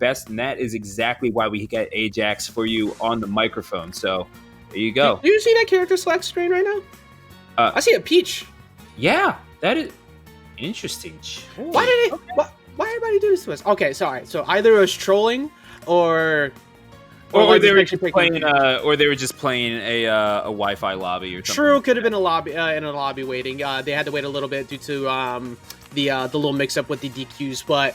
best, and that is exactly why we get Ajax for you on the microphone. So there you Do go. you see that character select screen right now? I see a Peach. Yeah, that is interesting. Why did it? Okay. Why everybody do this to us? Okay, sorry. So either it was trolling or they were just playing, or they were just playing a Wi-Fi lobby or something. True, could have been a lobby in a lobby waiting. They had to wait a little bit due to the little mix-up with the DQs, but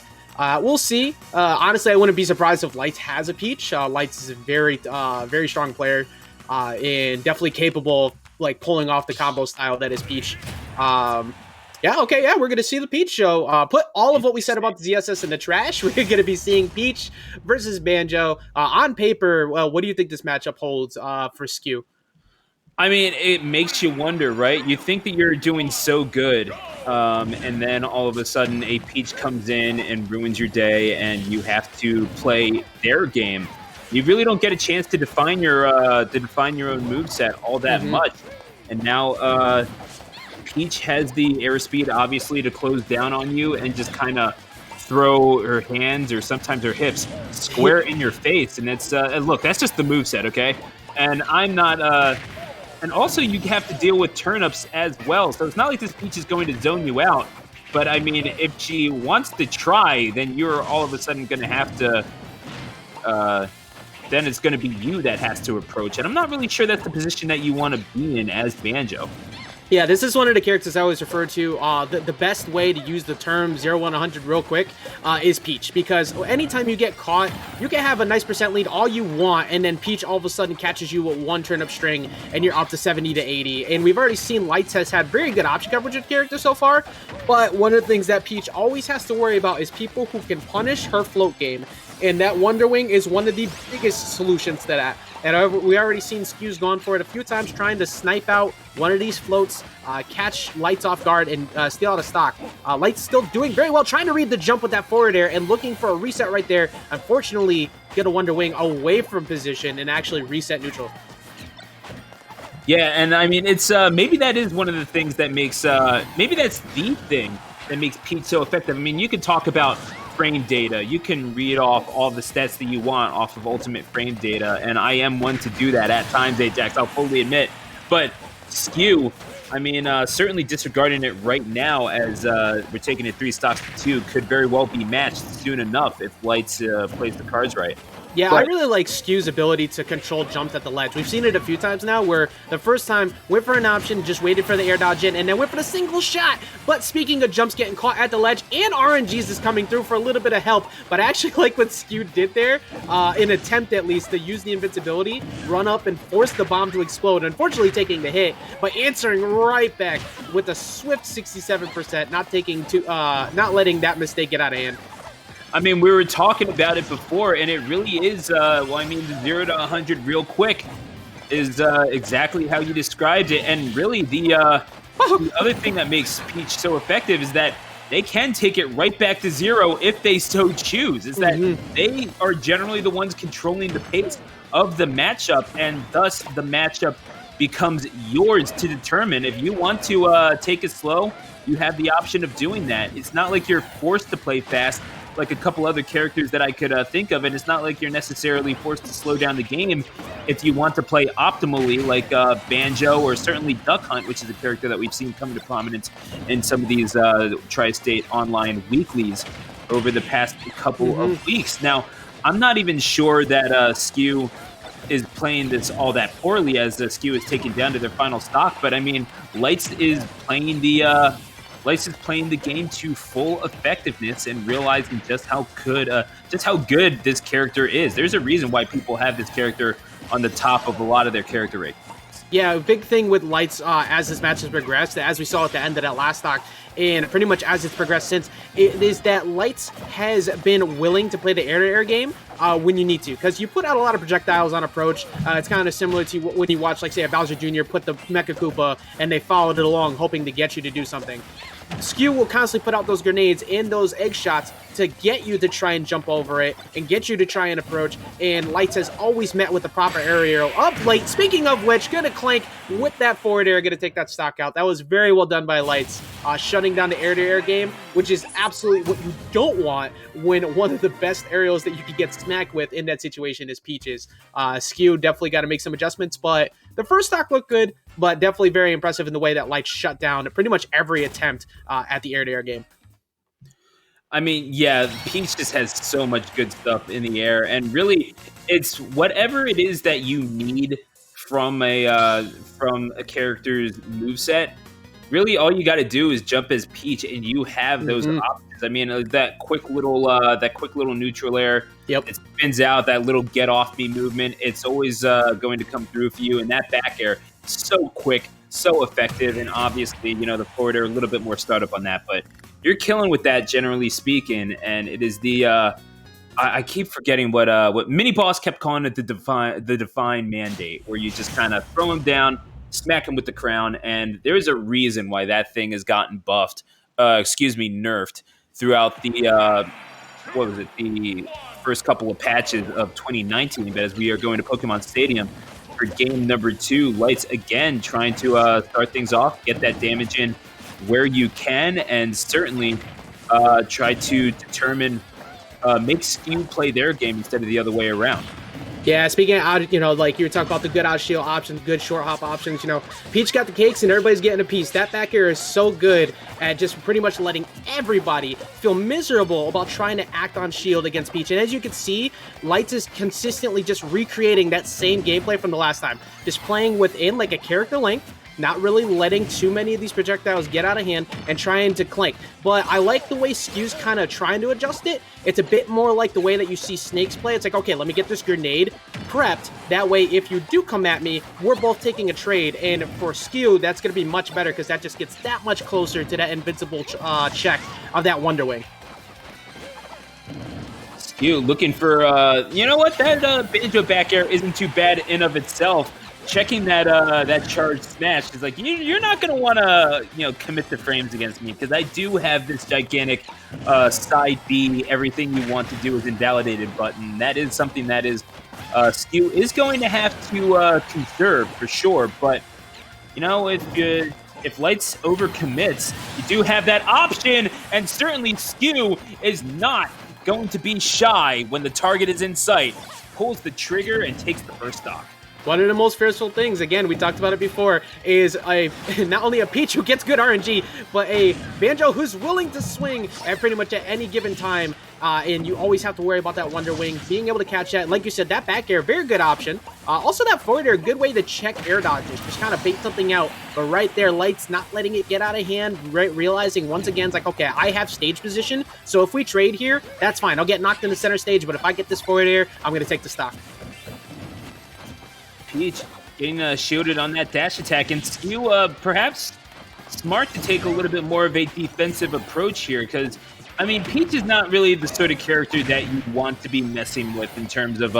we'll see. Honestly, I wouldn't be surprised if Lights has a Peach. Lights is a very strong player and definitely capable of like pulling off the combo style that is Peach. Yeah, okay, yeah, we're going to see the Peach show. Put all of what we said about the ZSS in the trash. We're going to be seeing Peach versus Banjo. On paper, what do you think this matchup holds for Skew? I mean, it makes you wonder, right? You think that you're doing so good, and then all of a sudden a Peach comes in and ruins your day, and you have to play their game. You really don't get a chance to define your own moveset all that much. And now Peach has the airspeed, obviously, to close down on you and just kind of throw her hands or sometimes her hips square in your face. And it's look, that's just the moveset, okay? And I'm not. And also, you have to deal with turnips as well. So it's not like this Peach is going to zone you out. But I mean, if she wants to try, then you're all of a sudden going to have to. Then it's going to be you that has to approach. And I'm not really sure that's the position that you want to be in as Banjo. Yeah, this is one of the characters I always refer to. The best way to use the term 0-100 real quick is Peach, because anytime you get caught, you can have a nice percent lead all you want, and then Peach all of a sudden catches you with one turnip string, and you're up to 70 to 80. And we've already seen Lights has had very good option coverage with character so far, but one of the things that Peach always has to worry about is people who can punish her float game. And that Wonder Wing is one of the biggest solutions to that. And we already seen Skew's gone for it a few times, trying to snipe out one of these floats, catch Lights off guard, and steal out of stock. Lights still doing very well, trying to read the jump with that forward air and looking for a reset right there. Unfortunately, get a Wonder Wing away from position and actually reset neutral. Yeah, and I mean, it's maybe that is one of the things that makes, maybe that's the thing that makes Peach so effective. I mean, you can talk about frame data. You can read off all the stats that you want off of ultimate frame data, and I am one to do that at times, Ajax, I'll fully admit. But Skew, I mean, certainly disregarding it right now as we're taking it 3 stocks to 2, could very well be matched soon enough if Lights plays the cards right. Yeah, I really like Skew's ability to control jumps at the ledge. We've seen it a few times now where the first time went for an option, just waited for the air dodge in, and then went for the single shot. But speaking of jumps getting caught at the ledge, and RNGs is coming through for a little bit of help. But I actually like what Skew did there, in attempt at least to use the invincibility, run up and force the bomb to explode, unfortunately taking the hit, but answering right back with a swift 67%, not letting that mistake get out of hand. I mean, we were talking about it before, and it really is, well, I mean, the 0 to 100 real quick is exactly how you described it. And really, the other thing that makes Peach so effective is that they can take it right back to 0 if they so choose. Is that they are generally the ones controlling the pace of the matchup, and thus the matchup becomes yours to determine. If you want to take it slow, you have the option of doing that. It's not like you're forced to play fast like a couple other characters that I could think of, and it's not like you're necessarily forced to slow down the game if you want to play optimally, like Banjo or certainly Duck Hunt, which is a character that we've seen come to prominence in some of these Tri-State online weeklies over the past couple of weeks. Now, I'm not even sure that Skew is playing this all that poorly, as Skew is taken down to their final stock, but I mean, Lights is playing the game to full effectiveness and realizing just how good this character is. There's a reason why people have this character on the top of a lot of their character ratings. Yeah, a big thing with Lights as this match has progressed, as we saw at the end of that last stock, and pretty much as it's progressed since, it is that Lights has been willing to play the air-to-air game when you need to, because you put out a lot of projectiles on approach. It's kind of similar to when you watch, like, say, a Bowser Jr. put the Mecha Koopa, and they followed it along, hoping to get you to do something. Skew will constantly put out those grenades and those egg shots to get you to try and jump over it and get you to try and approach, and Lights has always met with the proper aerial up late. Speaking of which, gonna Clank with that forward air, gonna take that stock out. That was very well done by Lights, shutting down the air-to-air game, which is absolutely what you don't want when one of the best aerials that you could get smacked with in that situation is Peach's. Skew definitely got to make some adjustments, but the first stock looked good, but definitely very impressive in the way that Lights shut down pretty much every attempt at the air-to-air game. I mean, yeah, Peach just has so much good stuff in the air, and really, it's whatever it is that you need from a character's moveset. Really, all you got to do is jump as Peach, and you have those options. I mean, that quick little neutral air. Yep. It spins out, that little get off me movement. It's always going to come through for you, and that back air, so quick, so effective, and obviously, the forward air a little bit more startup on that, but you're killing with that, generally speaking, and it is the I keep forgetting what Mini Boss kept calling it, the define mandate, where you just kind of throw him down, smack him with the crown, and there's a reason why that thing has gotten nerfed throughout the the first couple of patches of 2019. But as we are going to Pokemon Stadium for game number 2, Lights again trying to start things off, get that damage in where you can, and certainly try to determine, make Skew play their game instead of the other way around. Yeah, speaking of out, like you were talking about the good out shield options, good short hop options, Peach got the cakes and everybody's getting a piece. That back air is so good at just pretty much letting everybody feel miserable about trying to act on shield against Peach. And as you can see, Lights is consistently just recreating that same gameplay from the last time. Just playing within like a character length, not really letting too many of these projectiles get out of hand and trying to clank. But I like the way Skew's kind of trying to adjust it. It's a bit more like the way that you see Snakes play. It's like, okay, let me get this grenade prepped. That way, if you do come at me, we're both taking a trade. And for Skew, that's going to be much better because that just gets that much closer to that invincible check of that Wonder Wing. Skew looking for, you know what, that Banjo back air isn't too bad in of itself. Checking that charge smash is like, you're not going to want to commit the frames against me because I do have this gigantic side B, everything you want to do is invalidated button. That is something that is Skew is going to have to conserve for sure. But if Lights overcommits, you do have that option, and certainly Skew is not going to be shy when the target is in sight. Pulls the trigger and takes the first stock. One of the most fearful things, again, we talked about it before, is not only a Peach who gets good RNG, but a Banjo who's willing to swing at pretty much at any given time. And you always have to worry about that Wonder Wing, being able to catch that. Like you said, that back air, very good option. Also, that forward air, good way to check air dodges, just kind of bait something out. But right there, Lights not letting it get out of hand, right, realizing once again, it's like, okay, I have stage position, so if we trade here, that's fine. I'll get knocked in the center stage, but if I get this forward air, I'm going to take the stock. Peach getting shielded on that dash attack, and Skew perhaps smart to take a little bit more of a defensive approach here, because I mean, Peach is not really the sort of character that you want to be messing with in terms of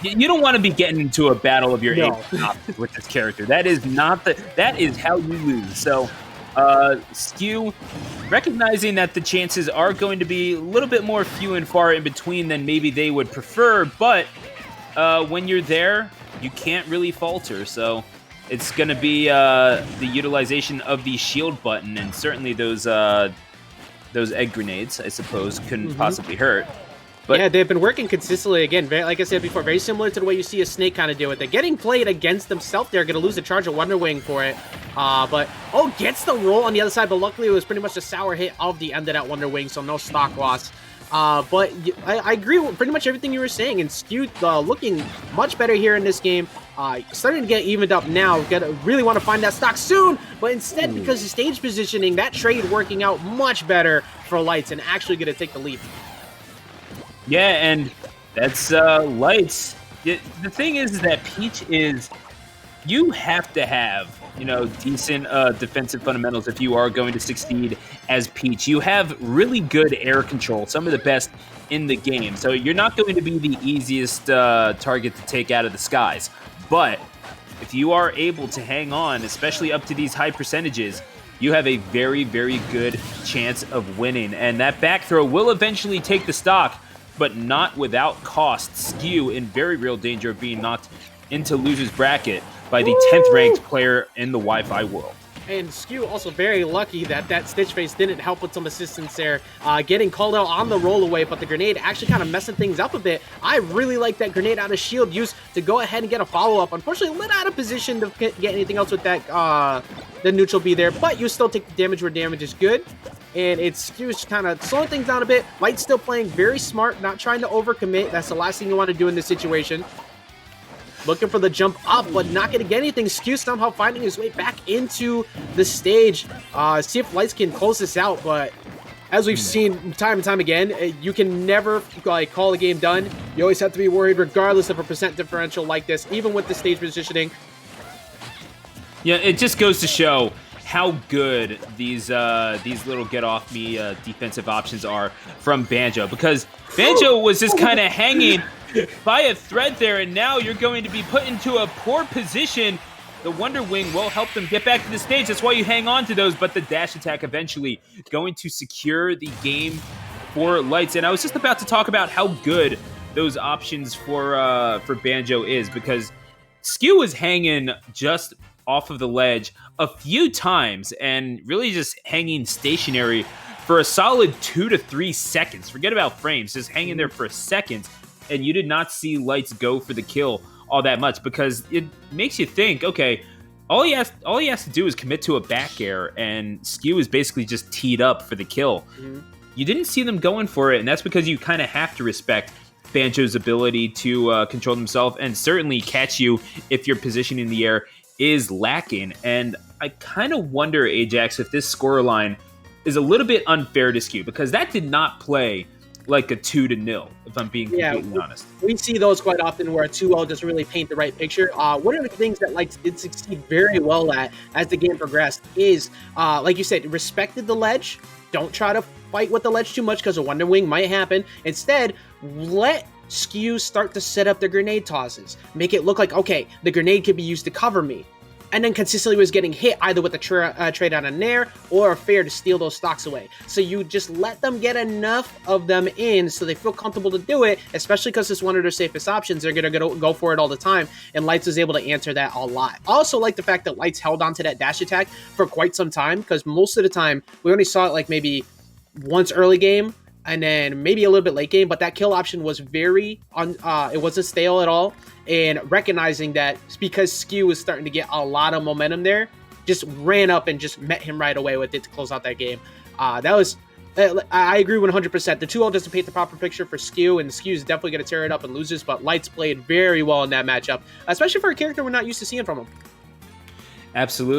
you don't want to be getting into a battle of your options with this character. That is how you lose. So Skew recognizing that the chances are going to be a little bit more few and far in between than maybe they would prefer, but when you're there, you can't really falter. So it's going to be the utilization of the shield button, and certainly those egg grenades, I suppose, couldn't possibly hurt. But yeah, they've been working consistently. Again, like I said before, very similar to the way you see a Snake kind of deal with it. Getting played against themselves, they're going to lose the charge of Wonder Wing for it. But gets the roll on the other side, but luckily it was pretty much a sour hit of the end of that Wonder Wing, so no stock loss. But I agree with pretty much everything you were saying, and Skew looking much better here in this game. Starting to get evened up now. Really want to find that stock soon, but instead, because of stage positioning, that trade working out much better for Lights and actually going to take the lead. Yeah, and that's Lights. The thing is that Peach you have to have decent defensive fundamentals if you are going to succeed as Peach. You have really good air control, some of the best in the game. So you're not going to be the easiest target to take out of the skies. But if you are able to hang on, especially up to these high percentages, you have a very, very good chance of winning. And that back throw will eventually take the stock, but not without cost. Skew in very real danger of being knocked into loser's bracket by the 10th ranked player in the Wi-Fi world. And Skew also very lucky that that Stitch Face didn't help with some assistance there, getting called out on the roll away, but the grenade actually kind of messing things up a bit. I really like that grenade out of shield used to go ahead and get a follow-up. Unfortunately, lit out of position to get anything else with that, the neutral B there, but you still take the damage where damage is good. And it's Skew's kind of slowing things down a bit. Light's still playing very smart, not trying to overcommit. That's the last thing you want to do in this situation. Looking for the jump up, but not going to get anything. Skew somehow finding his way back into the stage. See if Lights can close this out, but as we've seen time and time again, you can never like call a game done. You always have to be worried regardless of a percent differential like this, even with the stage positioning. Yeah, it just goes to show how good these little get-off-me defensive options are from Banjo, because Banjo was just kind of hanging by a thread there, and now you're going to be put into a poor position. The Wonder Wing will help them get back to the stage. That's why you hang on to those, but the dash attack eventually going to secure the game for Lights. And I was just about to talk about how good those options for Banjo is, because Skew was hanging just off of the ledge a few times and really just hanging stationary for a solid 2 to 3 seconds. Forget about frames, just hanging there for a second, and you did not see Lights go for the kill all that much, because it makes you think, okay, all he has to do is commit to a back air, and Skew is basically just teed up for the kill. You didn't see them going for it, and that's because you kind of have to respect Banjo's ability to control himself and certainly catch you if your position in the air is lacking. And I kind of wonder, Ajax, if this scoreline is a little bit unfair to Skew, because that did not play like a 2-0, if I'm being completely honest. We see those quite often where a 2-0 doesn't really paint the right picture. One of the things that Lights did succeed very well at as the game progressed is, like you said, respected the ledge. Don't try to fight with the ledge too much, because a Wonder Wing might happen. Instead, let Skew start to set up the grenade tosses. Make it look like, okay, the grenade could be used to cover me. And then consistently was getting hit either with a trade on a nair or a fair to steal those stocks away. So you just let them get enough of them in so they feel comfortable to do it, especially because it's one of their safest options. They're going to go for it all the time, and Lights was able to answer that a lot. I also like the fact that Lights held onto that dash attack for quite some time, because most of the time we only saw it like maybe once early game and then maybe a little bit late game, but that kill option was very, it wasn't stale at all. And recognizing that because Skew was starting to get a lot of momentum there, just ran up and just met him right away with it to close out that game. That was, I agree 100%. The 2-0 doesn't paint the proper picture for Skew, and Skew is definitely going to tear it up and loses, but Lights played very well in that matchup, especially for a character we're not used to seeing from him. Absolutely.